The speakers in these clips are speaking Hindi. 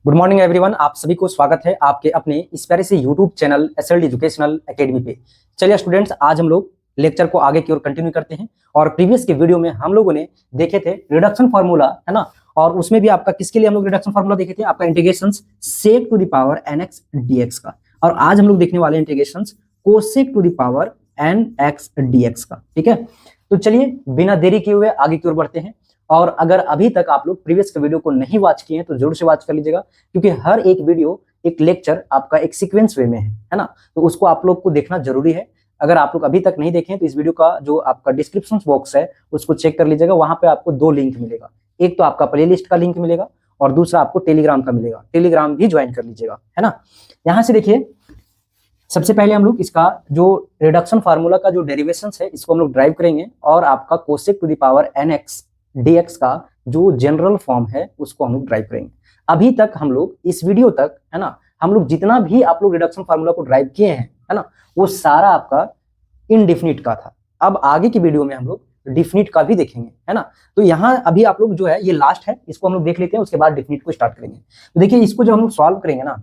Good morning everyone. आप सभी को स्वागत है आपके अपने इस प्यारे से YouTube channel SLD educational academy पे। चलिए स्टूडेंट्स, आज हम लोग लेक्चर को आगे की ओर कंटिन्यू करते हैं। और प्रीवियस के वीडियो में हम लोगों ने देखे थे रिडक्शन फार्मूला, है ना। और उसमें भी आपका किसके लिए हम लोग रिडक्शन फार्मूला देखे थे? आपका integration sec to the power nx dx का। और आज हम लोग देखने वाले integration cosec to the power nx dx का। ठीक है, तो चलिए बिना देरी किए हुए आगे की ओर बढ़ते हैं। और अगर अभी तक आप लोग प्रीवियस के वीडियो को नहीं वॉच किए हैं तो जरूर से वॉच कर लीजिएगा, क्योंकि हर एक वीडियो एक लेक्चर आपका एक सीक्वेंस वे में है ना। तो उसको आप लोग को देखना जरूरी है। अगर आप लोग अभी तक नहीं देखें तो इस वीडियो का जो आपका डिस्क्रिप्शन बॉक्स है उसको चेक कर लीजिएगा। वहां पे आपको दो लिंक मिलेगा, एक तो आपका प्लेलिस्ट का लिंक मिलेगा और दूसरा आपको टेलीग्राम का मिलेगा। टेलीग्राम भी ज्वाइन कर लीजिएगा, है ना। यहाँ से देखिए, सबसे पहले हम लोग इसका जो रिडक्शन फार्मूला का जो डेरिवेशन है इसको हम लोग ड्राइव करेंगे, और आपका cosec to the power nx dx का जो जनरल फॉर्म है उसको हम लोग ड्राइव करेंगे। अभी तक हम लोग इस वीडियो तक, है ना, हम लोग जितना भी आप लोग रिडक्शन फार्मूला को ड्राइव किए हैं, है ना, वो सारा आपका इनडिफिनिट का था। अब आगे की वीडियो में हम लोग डिफिनिट का भी देखेंगे, है ना। तो यहाँ अभी आप लोग जो है ये लास्ट है, इसको हम लोग देख लेते हैं, उसके बाद डिफिनिट को स्टार्ट करेंगे। तो देखिए, इसको जब हम लोग सॉल्व करेंगे ना,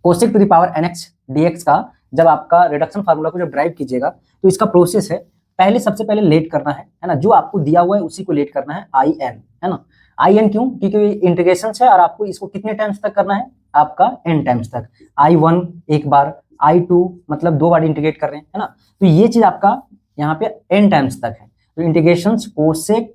cosec to the power nx dx का जब आपका रिडक्शन फार्मूला को जब ड्राइव कीजिएगा तो इसका प्रोसेस है, पहले सबसे पहले लेट करना है ना। जो आपको दिया हुआ है उसी को लेट करना है, आई एन, है ना। आई एन क्यों? क्योंकि इंटीग्रेशन है और आपको इसको कितने टाइम्स तक करना है? आपका n टाइम्स तक। I1 एक बार, I2 मतलब दो बार इंटीग्रेट कर रहे हैं, है ना। तो ये चीज आपका यहाँ पे n टाइम्स तक है। तो इंटीग्रेशन कोसेक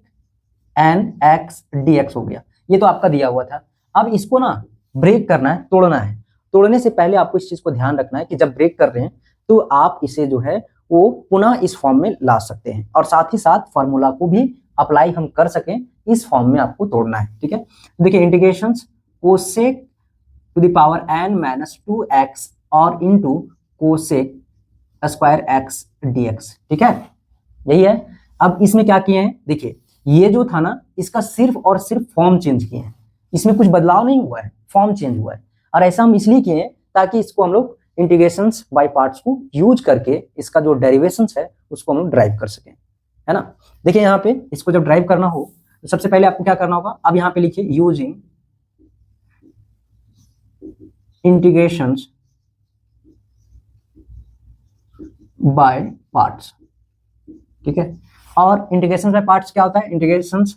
nx dx हो गया, ये तो आपका दिया हुआ था। अब इसको ना ब्रेक करना है, तोड़ना है। तोड़ने से पहले आपको इस चीज को ध्यान रखना है कि जब ब्रेक कर रहे हैं तो आप इसे जो है वो पुनः इस फॉर्म में ला सकते हैं, और साथ ही साथ फॉर्मूला को भी अप्लाई हम कर सकें, इस फॉर्म में आपको तोड़ना है। ठीक है, देखिए integration cosec to the power n-2x और into cosec square x dx। ठीक है, यही है। अब इसमें क्या किए हैं, देखिए ये जो था ना, इसका सिर्फ और सिर्फ फॉर्म चेंज किए हैं, इसमें कुछ बदलाव नहीं हुआ है, फॉर्म चेंज हुआ है। और ऐसा हम इसलिए किए हैं ताकि इसको हम लोग इंटीग्रेशंस बाय पार्ट्स को यूज करके इसका जो डेरिवेशंस है उसको हम लोग ड्राइव कर सकें, है ना। देखिए यहाँ पे इसको जब ड्राइव करना हो तो सबसे पहले आपको क्या करना होगा, अब यहाँ पे लिखिए यूजिंग इंटीग्रेशंस बाय पार्ट्स। ठीक है, और इंटीग्रेशन बाय पार्ट्स क्या होता है? इंटीग्रेशंस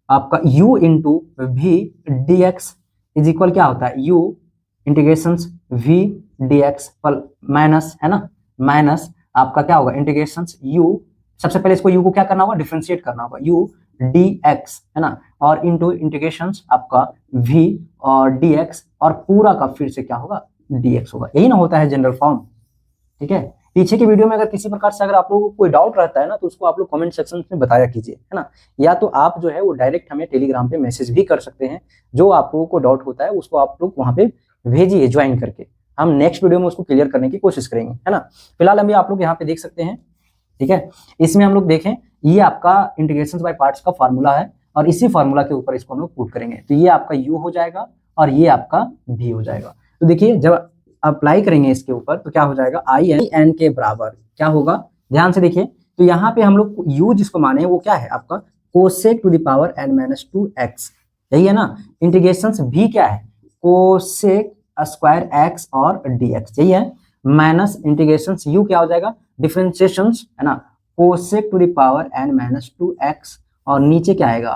आपका u into V D X is equal क्या होता है? u इंटीग्रेशंस v dx पर माइनस, है ना, माइनस आपका क्या होगा? इंटीग्रेशंस u, सबसे पहले इसको u को क्या करना होगा? डिफरेंशिएट करना होगा, u dx, है ना, और इनटू इंटीग्रेशंस आपका v और dx, और पूरा का फिर से क्या होगा? dx होगा। यही ना होता है जनरल फॉर्म। ठीक है, पीछे के वीडियो में अगर किसी प्रकार से अगर आप लोगों को कोई डाउट रहता है ना तो उसको आप लोग कमेंट सेक्शन में बताया कीजिए, है ना। या तो आप जो है वो डायरेक्ट हमें टेलीग्राम पे मैसेज भी कर सकते हैं। जो आप लोगों को डाउट होता है उसको आप लोग वहां पे भेजिए ज्वाइन करके, हम नेक्स्ट वीडियो में उसको क्लियर करने की कोशिश करेंगे, है ना। फिलहाल अभी आप लोग यहाँ पे देख सकते हैं। ठीक है, इसमें हम लोग देखें, ये आपका इंटीग्रेशन बाय पार्ट्स का फार्मूला है, और इसी फार्मूला के ऊपर इसको हम लोग पुट करेंगे। तो ये आपका u हो जाएगा और ये आपका v हो जाएगा। तो देखिए जब अप्लाई करेंगे इसके ऊपर तो क्या हो जाएगा? आई एन के बराबर क्या होगा? ध्यान से देखिए, तो यहाँ पे हम लोग u जिसको माने हैं वो क्या है? आपका cosec to the power n-2x, यही है ना। इंटीग्रेशन v क्या है? कोसेक स्क्वायर x और dx, यही है। माइनस इंटीग्रेशन u क्या हो जाएगा? डिफरेंशिएशन, है ना, cosec to the power n-2x, और नीचे क्या आएगा?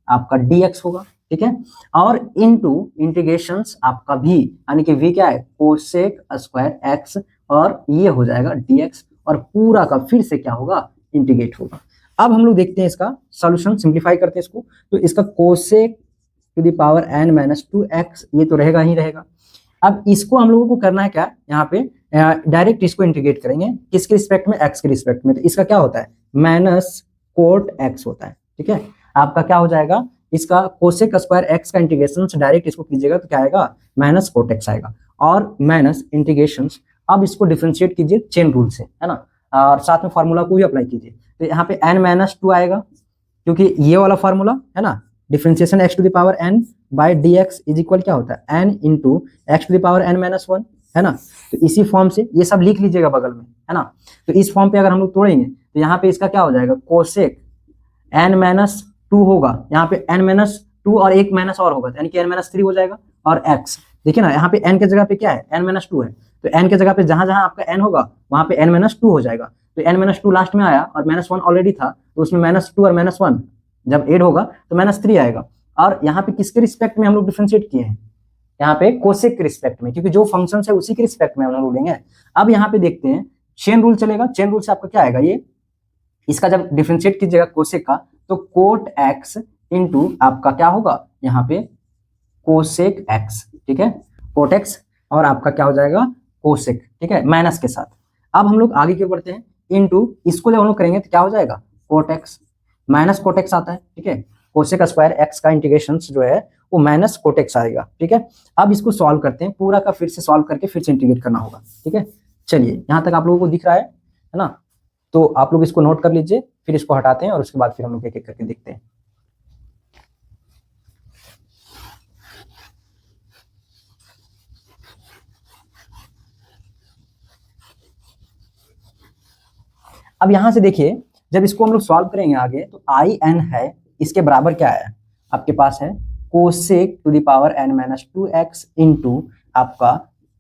आपका dx होगा। ठीक है, और इनटू इंटीग्रेशंस आपका v, यानी कि v क्या है? कोसेक स्क्वायर x, और ये हो जाएगा dx, और पूरा का फिर से क्या होगा? इंटीग्रेट होगा। अब हम लोग देखते हैं इसका सॉल्यूशन, सिंप्लीफाई करते हैं इसको। तो इसका cosec to the power n-2x ये तो रहेगा ही रहेगा। अब इसको हम लोगों को करना है क्या? यहाँ पे डायरेक्ट इसको इंटीग्रेट करेंगे, किसके रिस्पेक्ट में? x के रिस्पेक्ट में। तो इसका क्या होता है? माइनस कोट x होता है। ठीक है, आपका क्या हो जाएगा? इसका कोसेक स्क्वायर x का इंटीग्रेशन डायरेक्ट इसको कीजिएगा तो क्या आएगा? माइनस कोट x आएगा, और माइनस इंटीग्रेशन, अब इसको डिफरेंशिएट कीजिए चेन रूल से, है ना, और साथ में फार्मूला को भी अप्लाई कीजिए। तो यहाँ पे n-2 आएगा, क्योंकि ये वाला फार्मूला है ना, differentiation x to the power n by dx is equal क्या होता है? n into x to the power n-1, है ना। तो इसी फॉर्म से ये सब लिख लीजिएगा बगल में, है ना। तो इस फॉर्म पे अगर हम लोग तोड़ेंगे तो यहाँ पे इसका क्या हो जाएगा? कोसेक n-2 होगा, यहाँ पे n-2 और एक माइनस और होगा, यानी कि n-3 हो जाएगा, और x। देखिए ना यहाँ पे n के जगह पे क्या है, n-2 है, तो n के जगह पे जहां जहां आपका n होगा वहां पे n-2 हो जाएगा, तो n-2 लास्ट में आया और -1 ऑलरेडी था, तो उसमें -2 और -1 जब ऐड होगा तो -3 आएगा। और यहाँ पे किसके रिस्पेक्ट में हम लोग डिफरेंशिएट किए हैं, यहाँ पे कोसेक के रिस्पेक्ट में, क्योंकि जो फंक्शन है उसी के रिस्पेक्ट में हम लोग लेंगे। अब यहाँ पे देखते हैं चेन रूल चलेगा। चेन रूल से आपका क्या आएगा, ये इसका जब डिफरेंशिएट कीजिएगा कोसेक का, तो कोट एक्स इंटू आपका क्या होगा यहाँ पे कोसेक एक्स, ठीक है, कोट एक्स और आपका क्या हो जाएगा कोसेक, ठीक है, माइनस के साथ। अब हम लोग आगे क्यों बढ़ते हैं, इंटू इसको जब हम लोग करेंगे तो क्या हो जाएगा cot X minus cot X आता है, ठीक है, कोसेक स्क्वायर एक्स का इंटीग्रेशन जो है वो माइनस कोट एक्स आएगा, ठीक है। अब इसको सॉल्व करते हैं, पूरा का फिर से सॉल्व करके फिर से इंटीग्रेट करना होगा, ठीक है। चलिए यहाँ तक आप लोगों को दिख रहा है ना, तो आप लोग इसको नोट कर लीजिए, फिर इसको हटाते हैं और उसके बाद फिर हम लोग एक एक करके देखते हैं। अब यहां से देखिए जब इसको हम लोग सॉल्व करेंगे आगे, तो आई एन है, इसके बराबर क्या है आपके पास है cosec to the power n-2x into आपका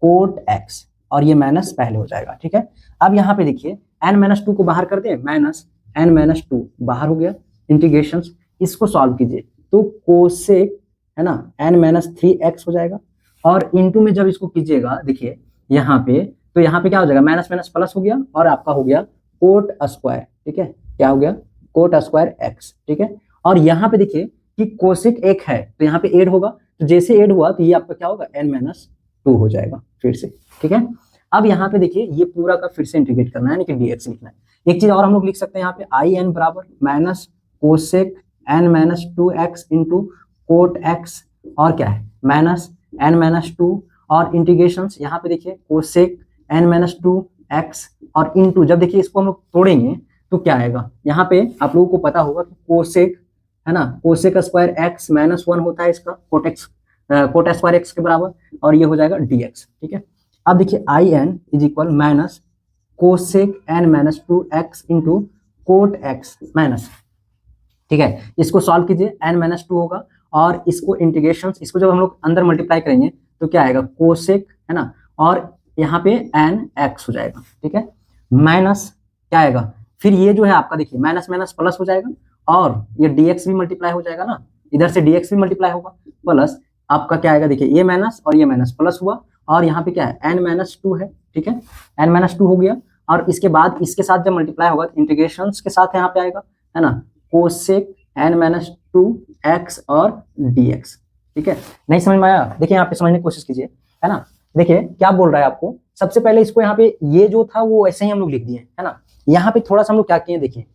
कोट x, और ये माइनस पहले हो जाएगा, ठीक है। अब यहाँ पे देखिए n-2 को बाहर कर दें, माइनस n-2 बाहर हो गया, इंटीग्रेशन इसको सॉल्व कीजिए तो कोसेक है ना n-3x हो जाएगा, और इंटू में जब इसको कीजिएगा देखिए यहाँ पे, तो यहाँ पे क्या हो जाएगा माइनस माइनस प्लस हो गया और आपका हो गया कोट स्क्वायर, ठीक है, क्या हो गया कोट स्क्वायर x, ठीक है। और यहाँ पे देखिए कि कोसेक एक है तो यहाँ पे ऐड होगा, तो जैसे ऐड हुआ तो ये आपका क्या होगा n-2 हो जाएगा फिर से, ठीक है। अब यहाँ पे देखिए ये पूरा का फिर से इंटीग्रेट करना है, यानी कि dx लिखना है। एक चीज और हम लोग लिख सकते हैं यहाँ पे आई एन बराबर minus cosec n-2x into cot x, और क्या है माइनस n-2 और इंटीग्रेशन यहाँ पे देखिए कोसेक n-2x और इंटू, जब देखिए इसको हम लोग तोड़ेंगे तो क्या आएगा, यहाँ पे आप लोगों को पता होगा कि कोसेक है ना कोसेक स्क्वायर x -1 होता है इसका कोट स्क्वायर x के बराबर, और ये हो जाएगा dx, ठीक है। अब देखिए I N is equal minus cosec n-2x into cot x minus, ठीक है, इसको सॉल्व कीजिए n-2 होगा, और इसको इंटीग्रेशन इसको जब हम लोग अंदर मल्टीप्लाई करेंगे तो क्या आएगा कोसेक है ना, और यहाँ पे n(x) हो जाएगा, ठीक है, माइनस क्या आएगा, फिर ये जो है आपका देखिए माइनस माइनस प्लस हो जाएगा, और ये dx भी मल्टीप्लाई हो जाएगा ना, इधर से dx भी मल्टीप्लाई होगा, प्लस आपका क्या आएगा देखिए ये माइनस और ये माइनस प्लस हुआ, और यहाँ पे क्या है n-2 है, ठीक है, n-2 हो गया, और इसके बाद इसके साथ जब मल्टीप्लाई होगा तो इंटीग्रेशन के साथ यहाँ पे आएगा है ना कोसेक n-2x और dx, ठीक है। नहीं समझ में आया, देखिए यहाँ पे समझने की कोशिश कीजिए, है ना। देखिए क्या बोल रहा है आपको, सबसे पहले इसको यहाँ पे ये जो था वो ऐसे ही हम लोग लिख दिए है ना, यहाँ पे थोड़ा सा हम लोग क्या किए देखिए,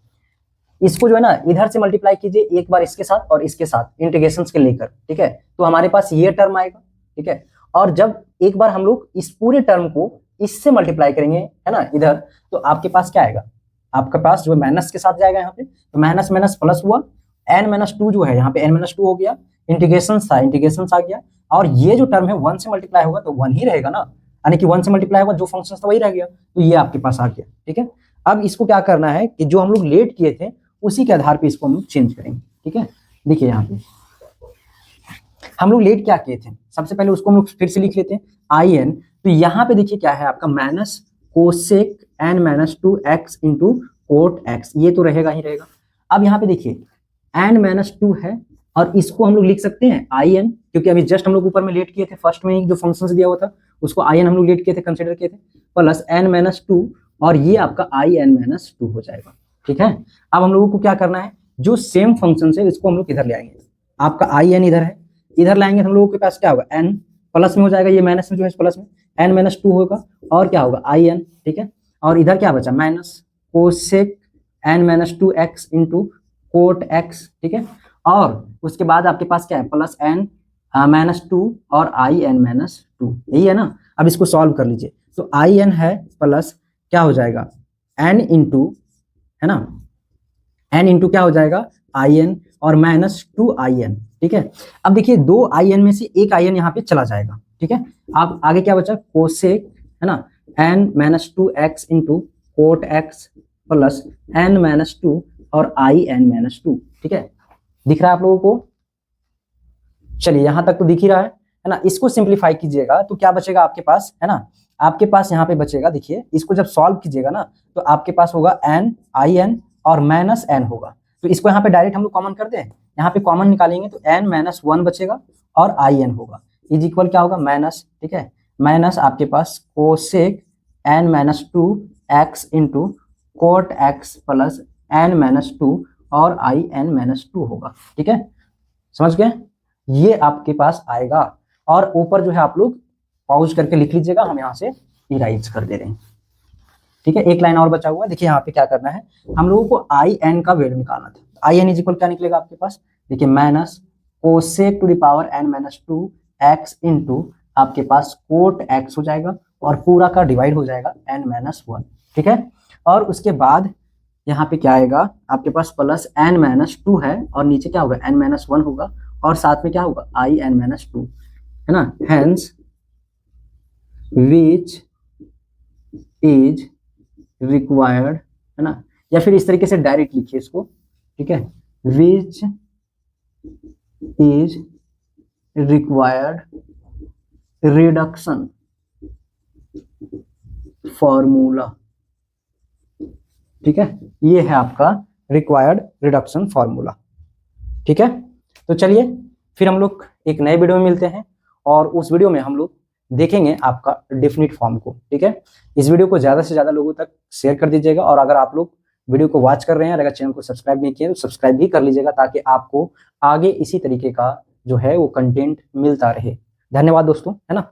इसको जो है ना इधर से मल्टीप्लाई कीजिए एक बार इसके साथ और इसके साथ इंटीग्रेशन के लेकर, ठीक है, तो हमारे पास ये टर्म आएगा, ठीक है। और जब एक बार हम लोग इस पूरे टर्म को इससे मल्टीप्लाई करेंगे है ना इधर, तो आपके पास क्या आएगा, आपके पास जो माइनस के साथ जाएगा यहाँ पे, तो माइनस माइनस प्लस हुआ, n-2 जो है यहाँ पे n-2 हो गया, इंटीग्रेशन था इंटीग्रेशन आ गया, और ये जो टर्म है 1 से मल्टीप्लाई होगा तो 1 ही रहेगा ना, यानी कि 1 से मल्टीप्लाई होगा जो फंक्शन था वही रह गया, तो ये आपके पास आ गया, ठीक है। अब इसको क्या करना है कि जो हम लोग लेट किए थे उसी के आधार पे इसको हम लोग चेंज करेंगे, ठीक है। देखिए यहाँ पे हम लोग लेट क्या किए थे, सबसे पहले उसको हम लोग फिर से लिख लेते हैं आई एन, तो यहाँ पे देखिए क्या है आपका minus cosec n-2x into cot x, ये तो रहेगा ही रहेगा। अब यहाँ पे देखिए n-2 है, और इसको हम लोग लिख सकते हैं आई एन, क्योंकि अभी जस्ट हम लोग ऊपर में लेट किए थे, फर्स्ट में ही जो फंक्शन दिया हुआ था उसको आई एन हम लोग लेट किए थे, कंसिडर किए थे, प्लस n-2, और ये आपका आई n-2 हो जाएगा, ठीक है। अब हम लोगों को क्या करना है, जो सेम फंक्शन है इसको हम लोग इधर ले आएंगे, आपका आई एन इधर है, इधर लाएंगे हम लोगों के पास क्या होगा n प्लस में हो जाएगा, ये माइनस में जो है प्लस में n-2 होगा, और क्या होगा आई एन, ठीक है, और इधर क्या बचा minus cosec n-2x into cot x, ठीक है, और उसके बाद आपके पास क्या है प्लस n-2 और आई n-2, यही है ना। अब इसको सॉल्व कर लीजिए, तो आई एन है प्लस क्या हो जाएगा n इंटू है ना, n इंटू क्या हो जाएगा आई एन और -2 आई एन, ठीक है। अब देखिए 2 आई एन में से एक आई एन यहाँ पे चला जाएगा, ठीक है। अब आगे क्या बचा कोसेक है ना n-2x into cot x plus n-2 और आई n-2, ठीक है, दिख रहा है आप लोगों को। चलिए यहां तक तो दिख ही रहा है है ना, इसको सिंप्लीफाई कीजिएगा तो क्या बचेगा आपके पास, है ना, आपके पास यहाँ पे बचेगा, देखिए इसको जब सॉल्व कीजिएगा ना तो आपके पास होगा n आई एन और माइनस n होगा। तो इसको यहाँ पे डायरेक्ट हम लोग कॉमन कर दें, यहाँ पे कॉमन निकालेंगे तो n माइनस 1 बचेगा और आई एन होगा, इज इक्वल क्या होगा माइनस, ठीक है, माइनस आपके पास cosec n minus 2 X into cot X plus n minus 2 और आई एन माइनस 2 होगा। ठीक है, समझ गए, ये आपके पास आएगा। और ऊपर जो है आप लोग पॉज करके लिख लीजिएगा, हम यहाँ से इराइज कर दे रहे हैं। ठीक है, एक लाइन और बचा हुआ है, देखिए यहाँ पे क्या करना है, हम लोगों को आई एन का वैल्यू निकालना था। आई एन इज इक्वल क्या निकलेगा आपके पास, देखिए minus cosec to the power n minus 2 X into आपके पास कोट एक्स हो जाएगा और पूरा का डिवाइड हो जाएगा n माइनस 1। ठीक है, और उसके बाद यहाँ पे क्या आएगा आपके पास प्लस n माइनस 2 है और नीचे क्या होगा n माइनस 1 होगा और साथ में क्या होगा आई n माइनस 2, है ना, हेंस विच इज रिक्वायर्ड, है ना, या फिर इस तरीके से डायरेक्ट लिखिए इसको। ठीक है, which is required reduction formula. ठीक है, ये है आपका रिक्वायर्ड रिडक्शन फॉर्मूला। ठीक है, तो चलिए फिर हम लोग एक नए वीडियो में मिलते हैं और उस वीडियो में हम लोग देखेंगे आपका डेफिनिट फॉर्म को। ठीक है, इस वीडियो को ज़्यादा से ज़्यादा लोगों तक शेयर कर दीजिएगा और अगर आप लोग वीडियो को वॉच कर रहे हैं और अगर चैनल को सब्सक्राइब नहीं किए तो सब्सक्राइब भी कर लीजिएगा ताकि आपको आगे इसी तरीके का जो है वो कंटेंट मिलता रहे। धन्यवाद दोस्तों, है ना।